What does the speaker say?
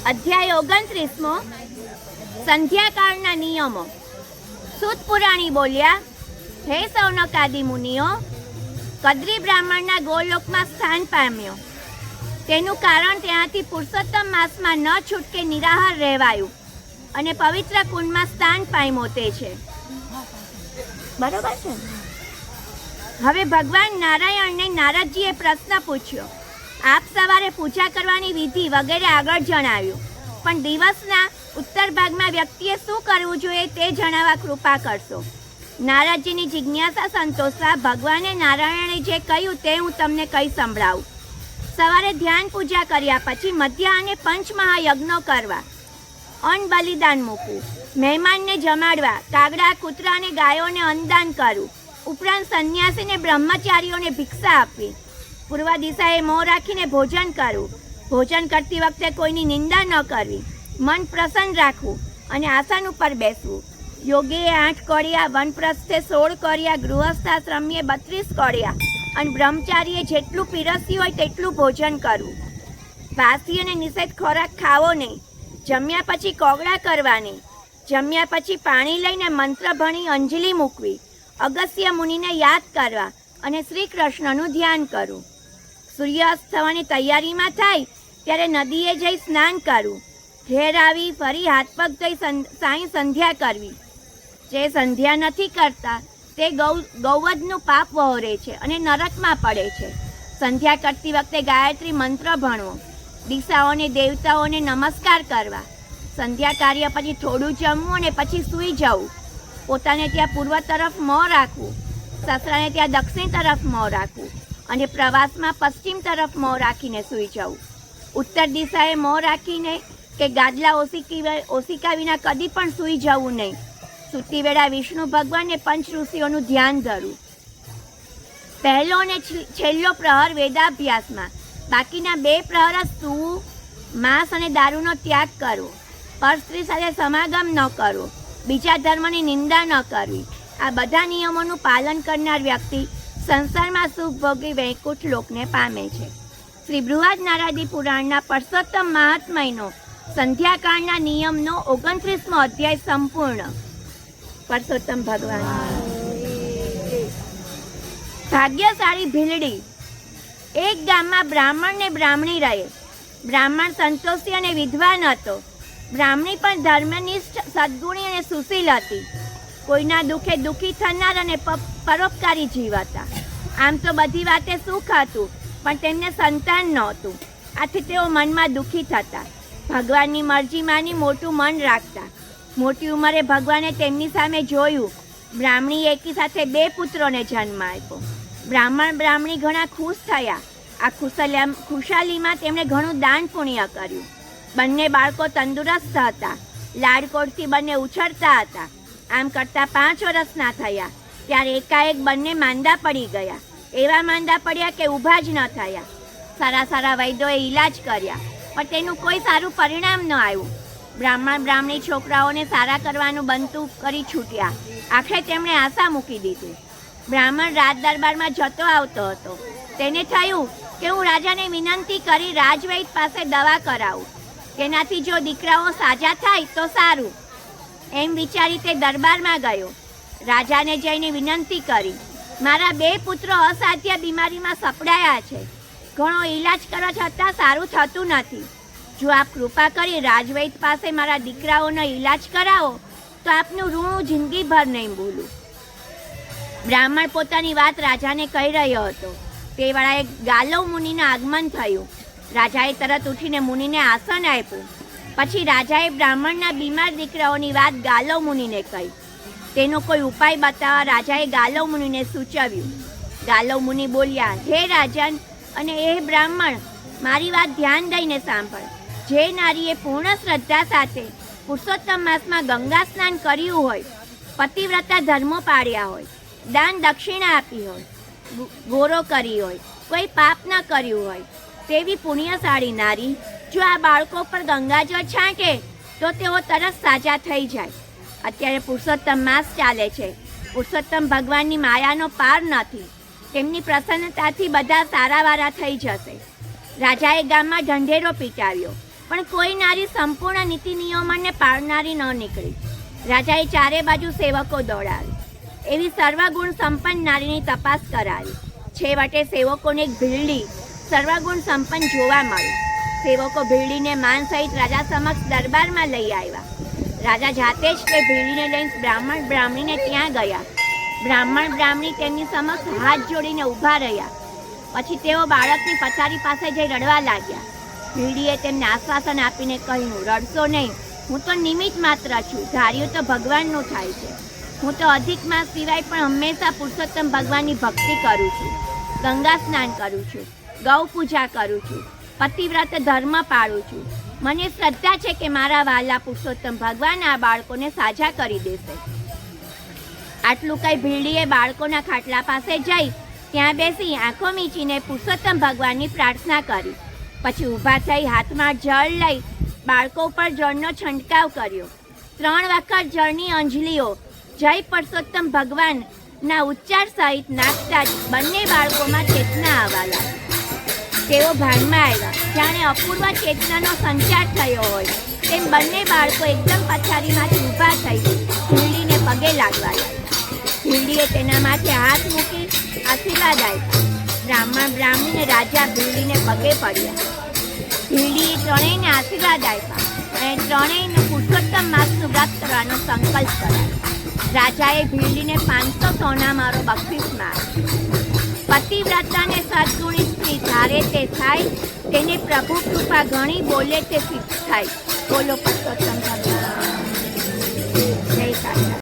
અધ્યાય 29મો સંધ્યાકાળના નિયમો. સૂત પુરાણી બોલ્યા, હે સૌનકાદિ મુનિઓ, કદ્રી બ્રાહ્મણના ગોલોકમાં સ્થાન પામ્યો. તેનું કારણ ત્યાંથી પુરુષોત્તમ માસમાં ન છૂટકે નિરાહાર રહેવાયું અને પવિત્ર કુંડમાં સ્થાન પામ્યો તે છે. બરોબર છે. હવે ભગવાન નારાયણને નારદજીએ પ્રશ્ન પૂછ્યો. આપ સવારે પૂજા કરવાની વિધિ વગેરે આગળ જણાવ્યું, પણ દિવસના ઉત્તર ભાગમાં વ્યક્તિએ શું કરવું જોઈએ તે જણાવવા કૃપા કરશો. નારદજીની જિજ્ઞાસા સંતોષવા ભગવાને નારાયણે જે કહ્યું તે હું તમને કહી સંભળાવું. સવારે ધ્યાન પૂજા કર્યા પછી મધ્યાહને પંચમહાયજ્ઞો કરવા, અન્ન બલિદાન મૂકવું, મહેમાનને જમાડવા, કાગડા કૂતરા અને ગાયોને અન્નદાન કરવું, ઉપરાંત સંન્યાસીને બ્રહ્મચારીઓને ભિક્ષા આપવી, પૂર્વ દિશાએ મોં રાખીને ભોજન કરવું, ભોજન કરતી વખતે કોઈની નિંદા ન કરવી, મન પ્રસન્ન રાખવું અને આસન ઉપર બેસવું. યોગીએ 8 કોળિયા, વનપ્રસ્થે 16 કોળિયા, ગૃહસ્થાશ્રમીએ 32 કોળિયા અને બ્રહ્મચારીએ જેટલું પીરસ્યું હોય તેટલું ભોજન કરવું. વાસી અને નિષેધ ખોરાક ખાવો નહીં. જમ્યા પછી કોગળા કરવાની. જમ્યા પછી પાણી લઈને મંત્ર ભણી અંજલિ મૂકવી. અગસ્ત્ય મુનિને યાદ કરવા અને શ્રી કૃષ્ણનું ધ્યાન કરવું. સૂર્યાસ્ત થવાની તૈયારીમાં થાય ત્યારે નદીએ જઈ સ્નાન કરવું. ઘેર આવી ફરી હાથ પગ ધોઈ સાંઈ સંધ્યા કરવી. જે સંધ્યા નથી કરતા તે ગૌવધનું પાપ વહોરે છે અને નરકમાં પડે છે. સંધ્યા કરતી વખતે ગાયત્રી મંત્ર ભણવો. દિશાઓને દેવતાઓને નમસ્કાર કરવા. સંધ્યા કાર્ય પછી થોડું જમવું અને પછી સૂઈ જવું. પોતાને ત્યાં પૂર્વ તરફ મોં રાખવું, સસરાને ત્યાં દક્ષિણ તરફ મોં રાખવું અને પ્રવાસમાં પશ્ચિમ તરફ મોં રાખીને સૂઈ જવું. ઉત્તર દિશાએ મોં રાખીને કે ગાદલા ઓસિકા વિના કદી પણ સૂઈ જવું નહીં. સૂતી વેળા વિષ્ણુ ભગવાનને પંચ ઋષિઓનું ધ્યાન ધરવું. પહેલો અને છેલ્લો પ્રહર વેદાભ્યાસમાં, બાકીના 2 પ્રહર સૂવું, માંસ અને દારૂનો ત્યાગ કરવો, પરસ્ત્રી સાથે સમાગમ ન કરવો, બીજા ધર્મની નિંદા ન કરવી. આ બધા નિયમોનું પાલન કરનાર વ્યક્તિ સંસારમાં સુખ ભોગી વૈકુંઠ લોકને પામે છે. શ્રી બૃહદ નારદી પુરાણના પરસોત્તમ મહાત્મયનો સંધ્યાકાળના નિયમનો 29મો અધ્યાય સંપૂર્ણ. પરસોત્તમ ભગવાન. ભાગ્યશાળી ભીલડી. એક ગામમાં બ્રાહ્મણ ને બ્રાહ્મણી રહે. બ્રાહ્મણ સંતોષી અને વિદ્વાન હતો. બ્રાહ્મણી પણ ધર્મનિષ્ઠ, સદ્ગુણી અને સુશીલ હતી. કોઈના દુઃખે દુઃખી થનાર અને પરોપકારી જીવ હતા. આમ તો બધી વાતે સુખ હતું, પણ તેમને સંતાન નહોતું. આથી તેઓ મનમાં દુઃખી થતા. ભગવાનની મરજી માની મોટું મન રાખતા. મોટી ઉંમરે ભગવાને તેમની સામે જોયું. બ્રાહ્મણી એકી સાથે 2 પુત્રોને જન્મ આપ્યો. બ્રાહ્મણ બ્રાહ્મણી ઘણા ખુશ થયા. આ ખુશાલીમાં તેમણે ઘણું દાન પુણ્ય કર્યું. બંને બાળકો તંદુરસ્ત હતા. લાડકોડથી બંને ઉછળતા હતા. આમ કરતાં 5 વર્ષના થયા ત્યારે એકાએક બંને માંદા પડી ગયા. એવા માંદા પડ્યા કે ઊભા જ ન થયા. સારા વૈદ્યોએ ઈલાજ કર્યા, પણ તેનું કોઈ સારું પરિણામ ન આવ્યું. બ્રાહ્મણ બ્રાહ્મણી છોકરાઓને સારા કરવાનું બનતું કરી છૂટ્યા. આખરે તેમણે આશા મૂકી દીધી. બ્રાહ્મણ રાજ દરબારમાં જતો આવતો હતો. તેને થયું કે હું રાજાને વિનંતી કરી રાજવૈદ પાસે દવા કરાવું. તેનાથી જો દીકરાઓ સાજા થાય તો સારું. એમ વિચારી તે દરબારમાં ગયો. રાજાને જઈને વિનંતી કરી, મારા 2 પુત્રો અસાધ્ય બીમારીમાં સપડાયા છે. ઘણો ઈલાજ કરવા છતાં સારું થતું નથી. જો આપ કૃપા કરી રાજવૈદ પાસે મારા દીકરાઓનો ઈલાજ કરાવો તો આપનું ઋણ હું જિંદગીભર નહીં ભૂલું. બ્રાહ્મણ પોતાની વાત રાજાને કહી રહ્યો હતો. તે વેળાએ ગાલવ મુનિનું આગમન થયું. રાજાએ તરત ઉઠીને મુનિને આસન આપ્યું. પછી રાજાએ બ્રાહ્મણના બીમાર દીકરાઓની વાત ગાલવ મુનિને કહી. તેનો કોઈ ઉપાય બતાવવા રાજાએ ગાલવ મુનિને સૂચવ્યું. ગાલવ મુનિ બોલ્યા, હે રાજન અને એ બ્રાહ્મણ, મારી વાત ધ્યાન દઈને સાંભળ. જે નારીએ પૂર્ણ શ્રદ્ધા સાથે પુરુષોત્તમ માસમાં ગંગા સ્નાન કર્યું હોય, પતિવ્રતા ધર્મો પાળ્યા હોય, દાન દક્ષિણા આપી હોય, ગોરો કરી હોય, કોઈ પાપ ન કર્યું હોય, તેવી પુણ્યશાળી નારી જો આ બાળકો પર ગંગાજળ છાંટે તો તેઓ તરત સાજા થઈ જાય. અત્યારે પુરુષોત્તમ માસ ચાલે છે. પુરુષોત્તમ ભગવાનની માયાનો પાર નથી. તેમની પ્રસન્નતાથી બધા સારાવારા થઈ જશે. રાજાએ ગામમાં ઢંઢેરો પીટાવ્યો. પણ કોઈ નારી સંપૂર્ણ નીતિ નિયમોને પાળનારી ન નીકળી. રાજાએ ચારે બાજુ સેવકો દોડાવી. એવી સર્વગુણ સંપન્ન નારીની તપાસ કરાવી. છેવટે સેવકોને એક ભીલડી સર્વગુણ સંપન્ન જોવા મળી. સેવકો ભીલડીને માન સહિત રાજા સમક્ષ દરબારમાં લઈ આવ્યા. રાજા જાતે જ તે ભીલડીને લઈને બ્રાહ્મણ બ્રાહ્મણીને ત્યાં ગયા. બ્રાહ્મણ બ્રાહ્મણી તેમની સમક્ષ હાથ જોડીને ઊભા રહ્યા. પછી તેઓ બાળકની પથારી પાસે જઈ રડવા લાગ્યા. ભીલડીએ તેમને આશ્વાસન આપીને કહ્યું, રડશો નહીં, હું તો નિમિત્ત માત્ર છું. ધાર્યું તો ભગવાનનું થાય છે. હું તો અધિક માસ સિવાય પણ હંમેશા પુરુષોત્તમ ભગવાનની ભક્તિ કરું છું. ગંગા સ્નાન કરું છું, ગૌ પૂજા કરું છું, પતિવ્રત ધર્મ પાળું છું. મને શ્રદ્ધા છે કે મારા વહાલા પુરુષોત્તમ ભગવાન આ બાળકોને સાજા કરી દેશે. આટલું કઈ ભીલડીએ બાળકોના ખાટલા પાસે જઈ ત્યાં બેસી આંખો મીચીને પુરુષોત્તમ ભગવાનની પ્રાર્થના કરી. પછી ઊભા થઈ હાથમાં જળ લઈ બાળકો પર જળનો છંટકાવ કર્યો. 3 વખત જળની અંજલીઓ જય પુરુષોત્તમ ભગવાનના ઉચ્ચાર સહિત નાખતા જ બંને બાળકોમાં ચેતના આવવા લાગી. તેઓ ભાનમાં આવ્યા. જાણે અપૂર્વ ચેતનાનો સંચાર થયો હોય તેમ બંને બાળકો એકદમ પથારીમાંથી ઊભા થઈ ભીલડીને પગે લાગવા લાગ્યા. ભીલડીએ તેના માથે હાથ મૂકી આશીર્વાદ આપ્યા. બ્રાહ્મણ બ્રાહ્મણીને રાજા ભીલડીને પગે પડ્યા. ભીલડીએ ત્રણેયને આશીર્વાદ આપ્યા અને ત્રણેયને પુરુષોત્તમ માસનું વ્રત કરવાનો સંકલ્પ કરાયો. રાજાએ ભીલડીને 500 સોનામારો બક્ષિસમાં આપ્યો. પતિવ્રતાને સદગુણી સ્ત્રી ધારે તે થાય, તેને પ્રભુ કૃપા ઘણી બોલે તે સિદ્ધ થાય. બોલો પુરુષોત્તમ ભગવાન. જય સાચા.